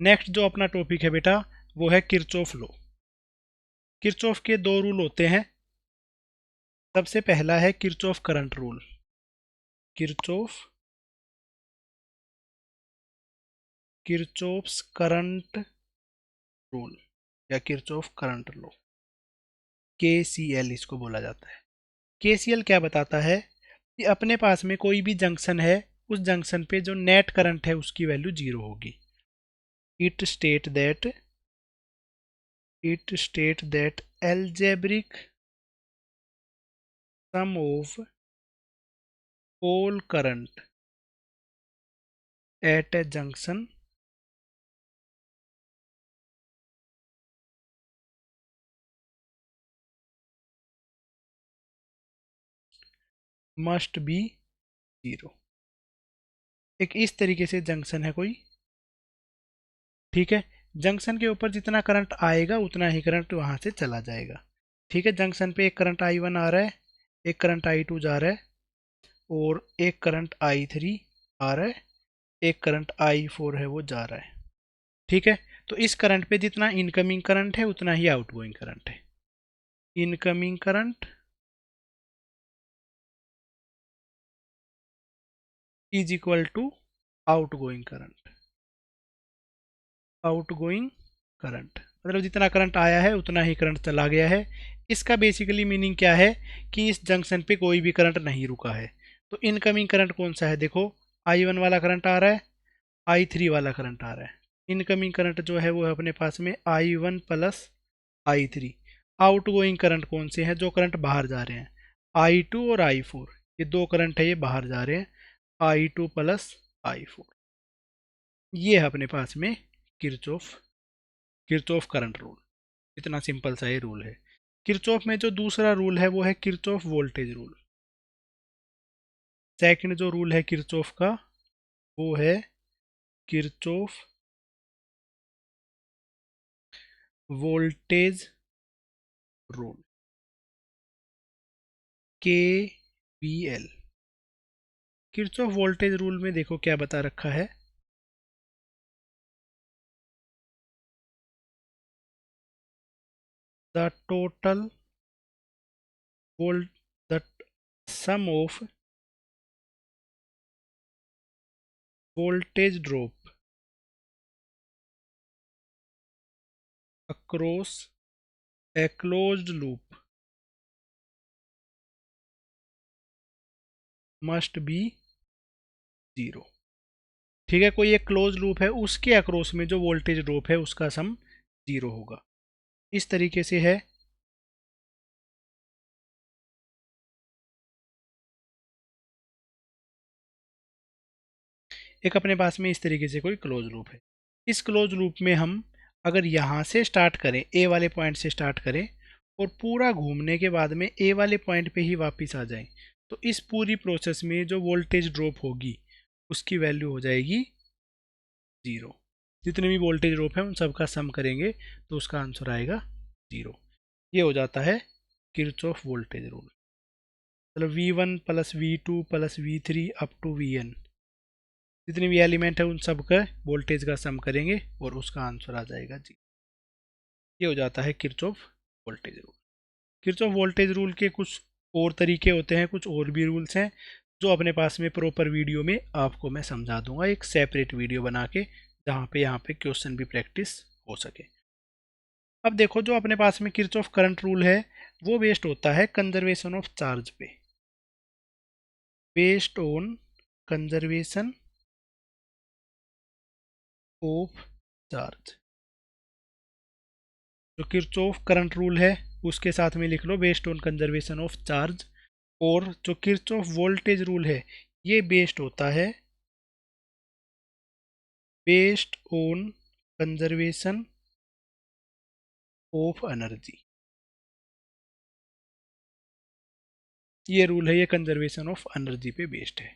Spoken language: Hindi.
नेक्स्ट जो अपना टॉपिक है बेटा वो है किरचॉफ लॉ। किरचॉफ के दो रूल होते हैं। सबसे पहला है Kirchhoff current rule. Kirchhoff Kirchhoff's current rule या किरचॉफ करंट लॉ, KCL इसको बोला जाता है। KCL क्या बताता है कि अपने पास में कोई भी जंक्शन है, उस जंक्शन पे जो नेट करंट है उसकी वैल्यू जीरो होगी। It state that algebraic sum of all current at a junction must be zero. एक इस तरीके से जंक्शन है कोई, ठीक है। जंक्शन के ऊपर जितना करंट आएगा उतना ही करंट वहां से चला जाएगा, ठीक है। जंक्शन पे एक करंट I1 आ रहा है, एक करंट I2 जा रहा है, और एक करंट I3 आ रहा है, एक करंट I4 है वो जा रहा है, ठीक है। तो इस करंट पे जितना इनकमिंग करंट है उतना ही आउटगोइंग करंट है। Incoming current is equal to outgoing current. Outgoing current मतलब जितना करंट आया है उतना ही करंट चला गया है। इसका बेसिकली मीनिंग क्या है कि इस जंक्शन पे कोई भी करंट नहीं रुका है। तो इनकमिंग करंट कौन सा है, देखो I1 वाला करंट आ रहा है, I3 वाला करंट आ रहा है। इनकमिंग करंट जो है वो है अपने पास में I1 plus I3। Outgoing current कौन से हैं, जो करंट बाहर जा रहे हैं, I2 और I4। ये दो करंट है, ये बाहर जा रहे हैं, I2 प्लस I4। ये है अपने पास में किरचॉफ किरचॉफ करंट रूल। इतना सिंपल सा ये रूल है। किरचॉफ में जो दूसरा रूल है वो है किरचॉफ वोल्टेज रूल। सेकंड जो रूल है किरचॉफ का वो है Kirchhoff voltage rule, KVL। Kirchhoff voltage rule में देखो क्या बता रखा है, the total volt the sum of voltage drop across a closed loop must be zero. ठीक है, कोई एक क्लोज लूप है उसके अक्रॉस में जो वोल्टेज ड्रॉप है उसका सम जीरो होगा। इस तरीके से है। एक अपने पास में इस तरीके से कोई क्लोज लूप है। इस क्लोज लूप में हम अगर यहाँ से स्टार्ट करें, ए वाले पॉइंट से स्टार्ट करें और पूरा घूमने के बाद में ए वाले पॉइंट पे ही वापस आ जाएं, तो इस पूरी प्रोसेस में जो वोल्टेज ड्रॉप होगी उसकी वैल्यू हो जाएगी जीरो। जितने भी वोल्टेज ड्रॉप है उन सब का सम करेंगे तो उसका आंसर आएगा जीरो। ये हो जाता है किरचॉफ वोल्टेज रूल। मतलब V1 plus V2 plus V3 up to Vn, जितने भी एलिमेंट है उन सब का वोल्टेज का सम करेंगे और उसका आंसर आ जाएगा जी। ये हो जाता है Kirchhoff voltage rule. Kirchhoff voltage rule के कुछ और तरीके होते हैं, कुछ और भी रूल्स हैं जो अपने पास में प्रॉपर वीडियो में आपको मैं समझा दूंगा, एक सेपरेट वीडियो बना के, जहाँ पे यहाँ पे क्वेश्चन भी प्रैक्टिस हो सके। अब देखो जो अपने पास में किरचॉफ करंट रूल है वो बेस्ड होता है कंजर्वेशन ऑफ चार्ज पे। Based on conservation of charge. जो किरचॉफ करंट रूल है उसके साथ में लिख लो based on conservation of charge. और जो किरचॉफ वोल्टेज रूल है ये बेस्ड होता है based on conservation of energy. ये रूल है, ये कंजर्वेशन ऑफ एनर्जी पे बेस्ड है।